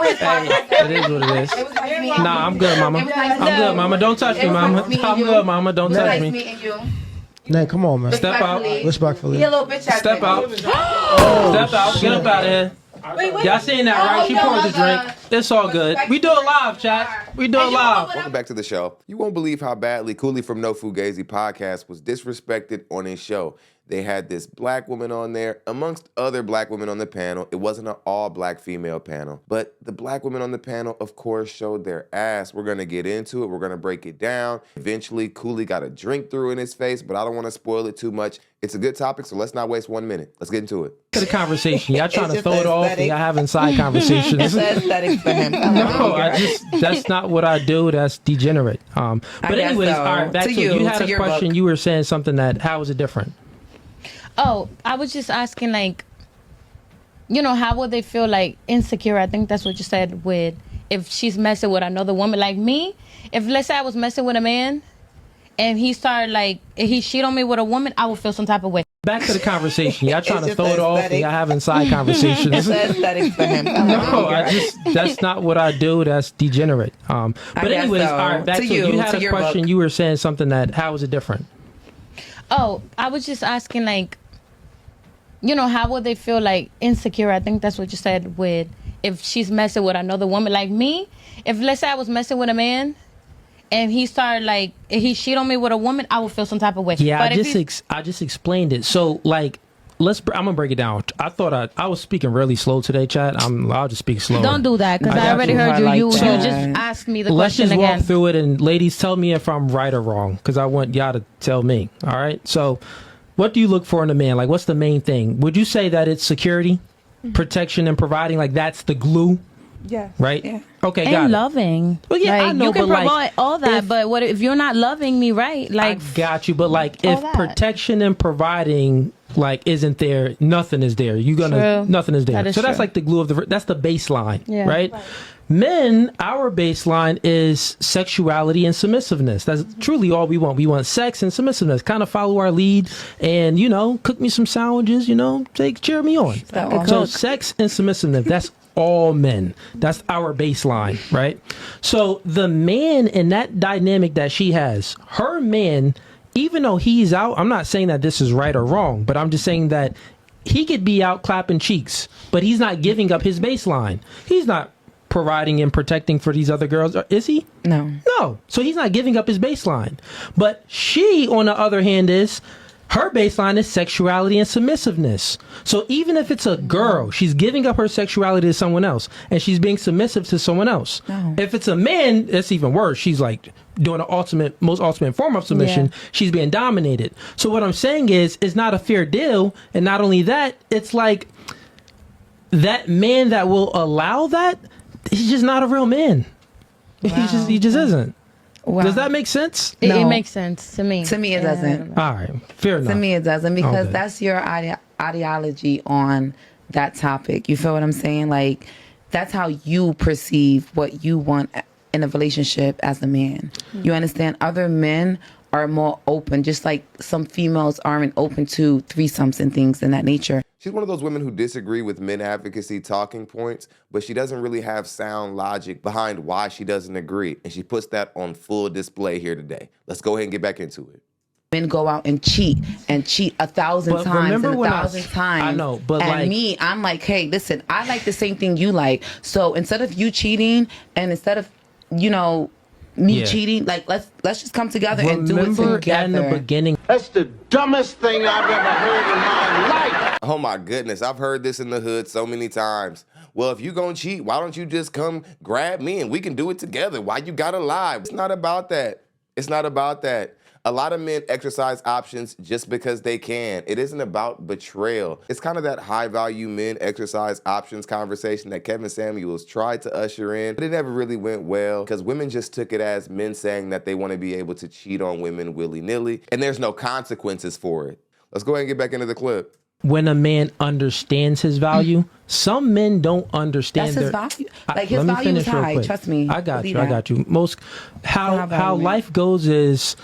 It is what it is. Nah, I'm good, mama. I'm good, mama. Don't touch me, mama. I'm good, mama. Don't touch me. Nay, come on, man. Step out. Respectfully. Step out. Step out. Get up out of here. Y'all seen that, right? She poured the drink. It's all good. We do it live, chat. We do it live. Welcome back to the show. You won't believe how badly Cooley from No Fugazi podcast was disrespected on his show. They had this black woman on there, amongst other black women on the panel. It wasn't an all-black female panel. But the black women on the panel, of course, showed their ass. We're going to get into it. We're going to break it down. Eventually, Cooley got a drink through in his face, but I don't want to spoil it too much. It's a good topic, so let's not waste 1 minute. Let's get into it. To the conversation. Y'all trying to throw it off and y'all having side conversations. It's aesthetics for him. No, that's not what I do. That's degenerate. But anyways, so. all right, back to you. You had a question. You were saying something that, how is it different? Oh, I was just asking, like, you know, how would they feel, like, insecure? I think that's what you said, with if she's messing with another woman. Like me, if let's say I was messing with a man and he started, like, if he cheated on me with a woman, I would feel some type of way. Back to the conversation. Y'all trying to throw it off and y'all having side conversations. It's aesthetics for him. No, that's not what I do. That's degenerate. But anyways, all right, back to you. You had a question. You were saying something that, how is it different? Oh, I was just asking, like, you know, how would they feel, like, insecure? I think that's what you said, with if she's messing with another woman. Like me, if let's say I was messing with a man and he started, like, if he cheated on me with a woman, I would feel some type of way. Yeah, but I just explained it. So, like, I'm gonna break it down. I thought I was speaking really slow today, chat. I'll just speak slow. Don't do that, because I already heard you. You just asked me the question again. Let's just walk through it, and ladies, tell me if I'm right or wrong, because I want y'all to tell me. All right. So, what do you look for in a man? Like, what's the main thing? Would you say that it's security, protection, and providing? Like, that's the glue? Yeah. Right? Yeah. Okay, and got it. Loving. Well, yeah, like, I know, you can but provide like, all that, but what if you're not loving me right? Like, I got you, but like, if protection and providing, like, isn't there, nothing is there. Nothing is there. So that's like the glue of that's the baseline, right? Men, our baseline is sexuality and submissiveness. That's truly all we want. We want sex and submissiveness. Kind of follow our lead and, you know, cook me some sandwiches, you know, cheer me on. So sex and submissiveness, that's all men. That's our baseline, right? So the man in that dynamic that she has, her man, even though he's out, I'm not saying that this is right or wrong, but I'm just saying that he could be out clapping cheeks, but he's not giving up his baseline. He's not providing and protecting for these other girls, is he? No. So he's not giving up his baseline. But she, on the other hand, her baseline is sexuality and submissiveness. So even if it's a girl, she's giving up her sexuality to someone else, and she's being submissive to someone else. If it's a man, it's even worse. She's like doing the most ultimate form of submission. She's being dominated. So what I'm saying is, it's not a fair deal. And not only that, it's like that man that will allow that, he's just not a real man. Wow. He just isn't. Wow. Does that make sense? It makes sense to me. To me, it doesn't. All right, fair enough. To me, it doesn't, because that's your ideology on that topic. You feel what I'm saying? Like, that's how you perceive what you want in a relationship as a man. You understand? Other men are more open, just like some females aren't open to threesomes and things in that nature. She's one of those women who disagree with men advocacy talking points, but she doesn't really have sound logic behind why she doesn't agree. And she puts that on full display here today. Let's go ahead and get back into it. Men go out and cheat 1,000 times and 1,000 times. I know, but and like me, I'm like, hey, listen, I like the same thing you like. So instead of you cheating and instead of, you know, me cheating, like let's just come together and do it together. In the beginning, that's the dumbest thing I've ever heard in my life. Oh my goodness, I've heard this in the hood so many times. Well, if you gonna cheat, why don't you just come grab me and we can do it together? Why you gotta lie? It's not about that. It's not about that. A lot of men exercise options just because they can. It isn't about betrayal. It's kind of that high-value men exercise options conversation that Kevin Samuels tried to usher in, but it never really went well because women just took it as men saying that they want to be able to cheat on women willy-nilly, and there's no consequences for it. Let's go ahead and get back into the clip. When a man understands his value, some men don't understand. That's his value. Like, his value is high. Trust me. I got you. How life goes is,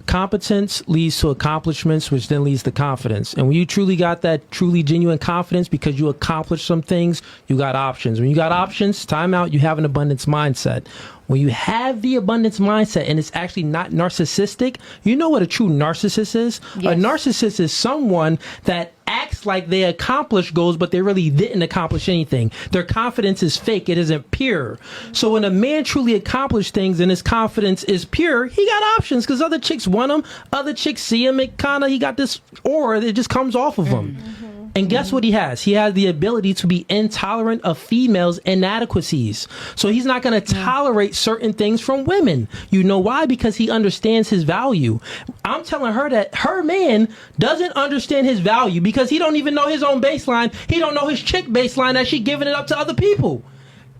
competence leads to accomplishments, which then leads to confidence. And when you truly got that truly genuine confidence because you accomplished some things, you got options. When you got options, time out, you have an abundance mindset. When you have the abundance mindset and it's actually not narcissistic, you know what a true narcissist is? Yes. A narcissist is someone that acts like they accomplished goals, but they really didn't accomplish anything. Their confidence is fake. It isn't pure. So when a man truly accomplished things and his confidence is pure, he got options because other chicks want him. Other chicks see him. He got this aura that just comes off of him. Mm-hmm. And guess what he has? He has the ability to be intolerant of females' inadequacies. So he's not going to tolerate certain things from women. You know why? Because he understands his value. I'm telling her that her man doesn't understand his value because he don't even know his own baseline. He don't know his chick baseline that she giving it up to other people.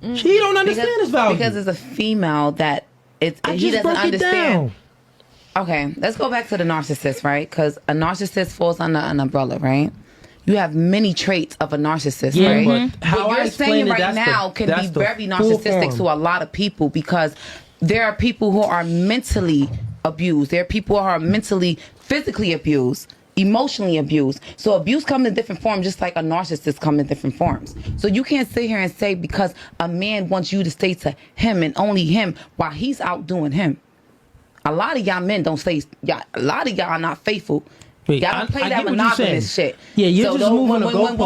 He don't understand his value. Because it's a female that he doesn't understand. Okay, let's go back to the narcissist, right? Because a narcissist falls under an umbrella, right? You have many traits of a narcissist, right? But how what you're saying right now can be very narcissistic to a lot of people because there are people who are mentally abused. There are people who are mentally, physically abused, emotionally abused. So abuse comes in different forms, just like a narcissist comes in different forms. So you can't sit here and say because a man wants you to stay to him and only him while he's out doing him. A lot of y'all men don't stay. A lot of y'all are not faithful. Wait, y'all don't play that monogamous shit. Yeah, you're just moving the goalposts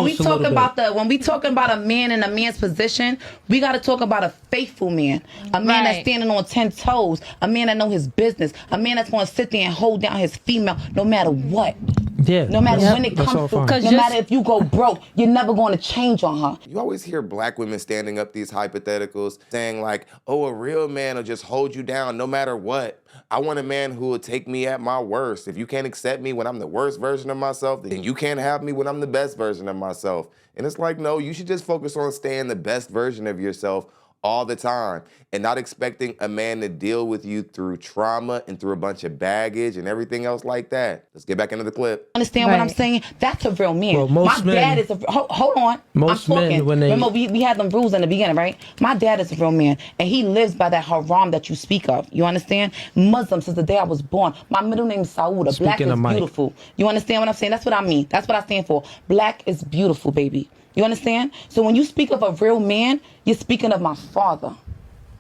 when we talking about a man in a man's position, we got to talk about a faithful man, a man that's standing on 10 toes, a man that know his business, a man that's going to sit there and hold down his female no matter what. Yeah, no matter when it comes to, no matter if you go broke, you're never going to change on her. You always hear black women standing up these hypotheticals saying like, oh, a real man will just hold you down no matter what. I want a man who will take me at my worst. If you can't accept me when I'm the worst version of myself, then you can't have me when I'm the best version of myself. And it's like, no, you should just focus on staying the best version of yourself all the time and not expecting a man to deal with you through trauma and through a bunch of baggage and everything else like that. Let's get back into the clip. Understand what I'm saying? That's a real man. Well, my dad is a... Hold on. Most men, when they... Remember, we had them rules in the beginning, right? My dad is a real man, and he lives by that haram that you speak of. You understand? Muslim since the day I was born. My middle name is Saouda. Black is beautiful. You understand what I'm saying? That's what I mean. That's what I stand for. Black is beautiful, baby. You understand? So when you speak of a real man, you're speaking of my father.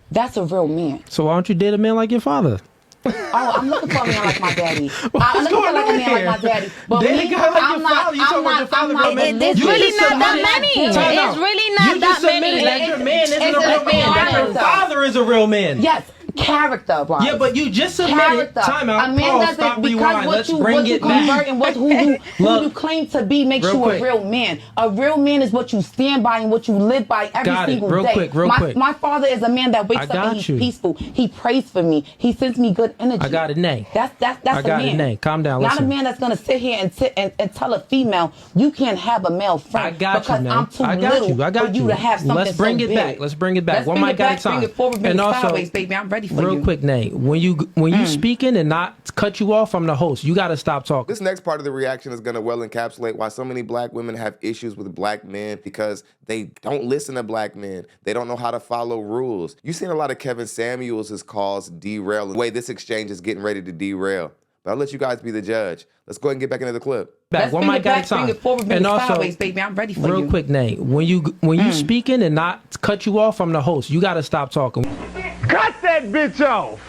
That's a real man. So why don't you date a man like your father? Oh, I'm looking for a man like my daddy. I'm looking for like a man like my daddy. But me, I'm not. It's really not that many. It's really not that many. That your man isn't a real man. That your father is a real man. Yes. Character, bro. Yeah, but you just submitted. Time out. A man doesn't, stop, because rewind. Let's bring it back. And who you claim to be makes you a real man. A real man is what you stand by and what you live by every single day. Real quick. My father is a man that wakes up and he's peaceful. He prays for me. He sends me good energy. I got it, Nay. That's I got it, Nay. Calm down. Not a man that's gonna sit here and tell a female you can't have a male friend. I got you, Nay. I'm too little for you to have something. Let's bring it back. Let's bring it back. One mic at a time. Bring it forward, bring it sideways, baby. I'm ready for you. Real quick, Nay. When you speaking and not cut you off, I'm the host. You got to stop talking. This next part of the reaction is going to well encapsulate why so many black women have issues with black men because they don't listen to black men. They don't know how to follow rules. You've seen a lot of Kevin Samuels' calls derail. The way this exchange is getting ready to derail. But I'll let you guys be the judge. Let's go ahead and get back into the clip. Back. One mic at a time. Bring it forward, bring it sideways, baby. I'm ready for you. Real quick, Nate. When you speaking and not cut you off, I'm the host. You got to stop talking. Cut that bitch off.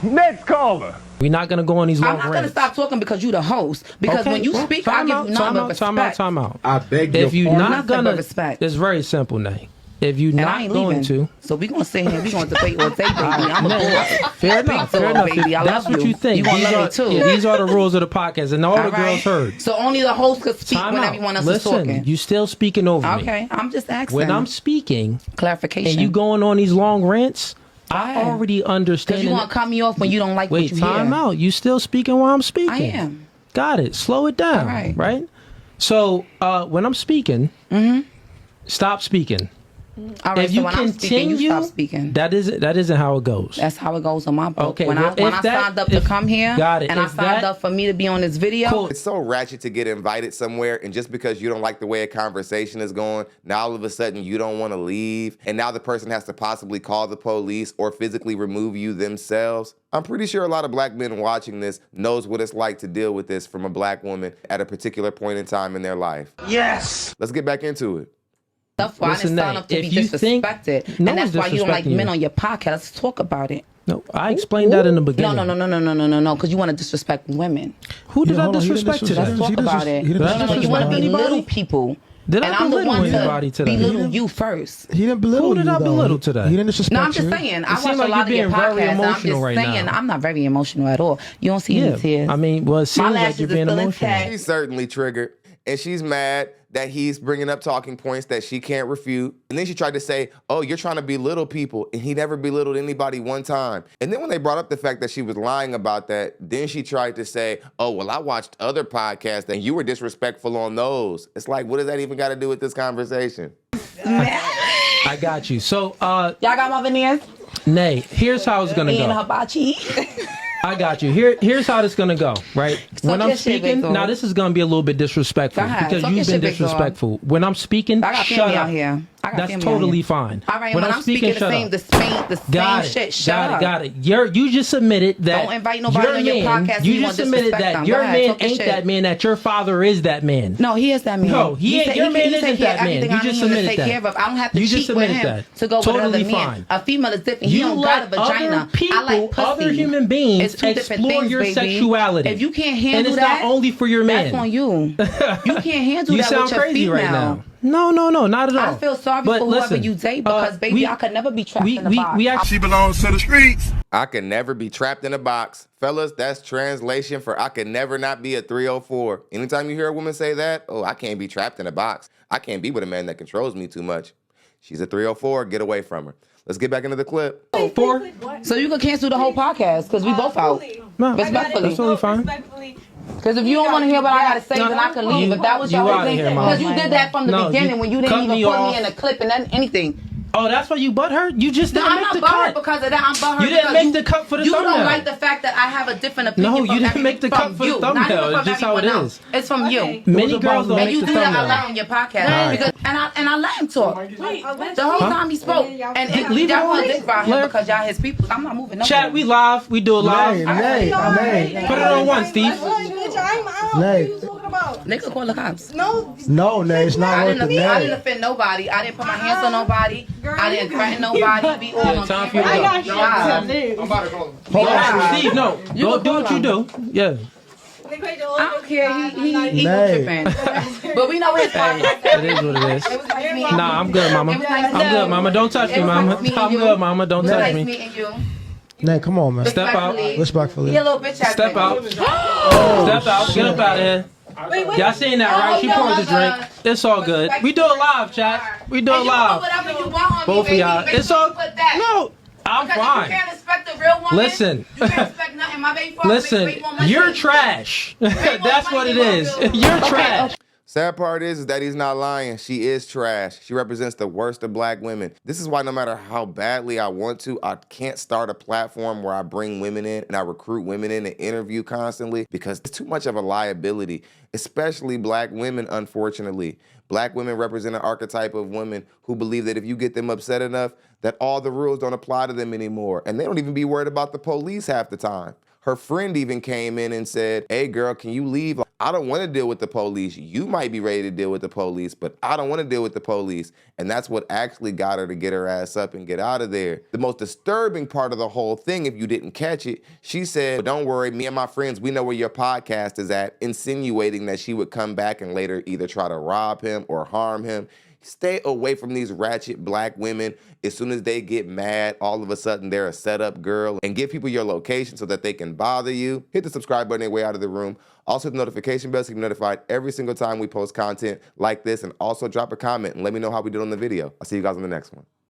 Next caller. We're not going to go on these long rants. I'm not going to stop talking because you the host. Because when you speak, I give you nothing but respect. Time out. I beg you. If you're not going to... It's very simple, Nate. If you're not going to... So we're going to sit here and we're going to debate all day, baby. I'm a boy. Fair enough. Baby. I That's love what you think. You going to love me too. Yeah, these are the rules of the podcast, and all the girls heard. So only the host could speak when everyone else is talking. Listen, you still speaking over me. Okay, I'm just asking. When I'm speaking... Clarification. And you going on these long rants... I already understand. Because you want to cut me off when you don't like what you hear. Wait, time out. You still speaking while I'm speaking. I am. Got it. Slow it down. All right. So when I'm speaking, stop speaking. All right, if so you when I'm speaking, you stop speaking. That isn't how it goes. That's how it goes on my book. Okay, when I signed up to come here, and I signed up for me to be on this video. Cool. It's so ratchet to get invited somewhere, and just because you don't like the way a conversation is going, now all of a sudden you don't want to leave, and now the person has to possibly call the police or physically remove you themselves. I'm pretty sure a lot of black men watching this knows what it's like to deal with this from a black woman at a particular point in time in their life. Yes. Let's get back into it. That's why I didn't sign up to be disrespected. And that's why you don't like men on your podcast. Let's talk about it. No, I explained that in the beginning. No, because you want to disrespect women. Who did I disrespect today? Let's talk about it. No, you want to belittle people. Did I belittle anybody today? Belittle you first. He didn't belittle you. Who did I belittle today? He didn't disrespect you. No, I'm just saying. I watch a lot of your podcasts. I'm just saying. I'm not very emotional at all. You don't see any tears. I mean, well, it seems like you're being emotional. She's certainly triggered, and she's mad that he's bringing up talking points that she can't refute. And then she tried to say, oh, you're trying to belittle people, and he never belittled anybody one time. And then when they brought up the fact that she was lying about that, then she tried to say, oh, well, I watched other podcasts and you were disrespectful on those. It's like, what does that even got to do with this conversation? I got you. So, y'all got my veneers? Nay, here's how it's going to go. Hibachi. I got you. Here's how this gonna go, right? When I'm speaking, now this is gonna be a little bit disrespectful because you've been disrespectful. When I'm speaking, shut up. That's totally fine. All right, when I'm speaking the same shit, shut up. Got it. You just admitted that. Don't invite nobody on your podcast. You just admitted that your man ain't that man. That your father is that man. No, he is that man. No, he ain't. Your man isn't that man. You just admitted that. I don't have to cheat with him to go with another man. A female is different. He don't got a vagina. I like pussy. Other human beings explore your sexuality. If you can't handle that, and it's not only for your man. That's on you. You can't handle that with your female. You sound crazy right now. No, not at all. I feel sorry for whoever you date because, baby, I could never be trapped in a box. She belongs to the streets. I could never be trapped in a box. Fellas, that's translation for I could never not be a 304. Anytime you hear a woman say that, oh, I can't be trapped in a box. I can't be with a man that controls me too much. She's a 304. Get away from her. Let's get back into the clip. So you can cancel the whole podcast because we both out. Respectfully. That's totally fine. Because if you don't want to hear what I got to say, then I can leave. If that was your thing, because you did that from the beginning when you didn't even put me in a clip and anything. Oh, that's why you butthurt? You just didn't make the cut. I'm not butthurt because of that. I'm butthurt you didn't make the cut for the thumbnail. You don't like the fact that I have a different opinion. No, you didn't make the cut for the thumbnail. It's just how it is. It's from you. Many girls don't make the thumbnail. And you do that a lot on your podcast. Because, and I let him talk. The whole time he spoke. And that was dick by him because y'all his people. I'm not moving. Chat, we live. We do it live. Nay. Put it on one, Steve. Nay. Nigga, call the cops. No, Nay, it's not worth it. I didn't offend nobody. I didn't put my hands on nobody. I didn't threaten nobody. Be all on time for you to go. I'm about to call him. Steve, no. Go do what you do. Yeah. I don't care. He tripping. But we know his podcast. It is what it is. Nah, I'm good, mama. I'm good, mama. Don't touch me, mama. I'm good, mama. Don't touch me. Nay, come on, man. Step out. Respectfully. He a little bitch. Step out. Step out. Get up out of here. Y'all seen that, right? She poured the drink. It's all good. We do it live, chat. We do it live. Both of y'all. It's all. No, I'm fine. You can't respect the real woman. Listen. You can't respect nothing. My baby father. Listen. You're trash. That's what it is. You're trash. Sad part is that he's not lying. She is trash. She represents the worst of black women. This is why no matter how badly I want to, I can't start a platform where I bring women in and I recruit women in to interview constantly because it's too much of a liability, especially black women, unfortunately. Black women represent an archetype of women who believe that if you get them upset enough, that all the rules don't apply to them anymore. And they don't even be worried about the police half the time. Her friend even came in and said, hey, girl, can you leave? I don't want to deal with the police. You might be ready to deal with the police, but I don't want to deal with the police. And that's what actually got her to get her ass up and get out of there. The most disturbing part of the whole thing, if you didn't catch it, she said, don't worry, me and my friends, we know where your podcast is at, insinuating that she would come back and later either try to rob him or harm him. Stay away from these ratchet black women. As soon as they get mad, all of a sudden they're a setup girl. And give people your location so that they can bother you. Hit the subscribe button and way out of the room. Also hit the notification bell so you can be notified every single time we post content like this. And also drop a comment and let me know how we did on the video. I'll see you guys on the next one.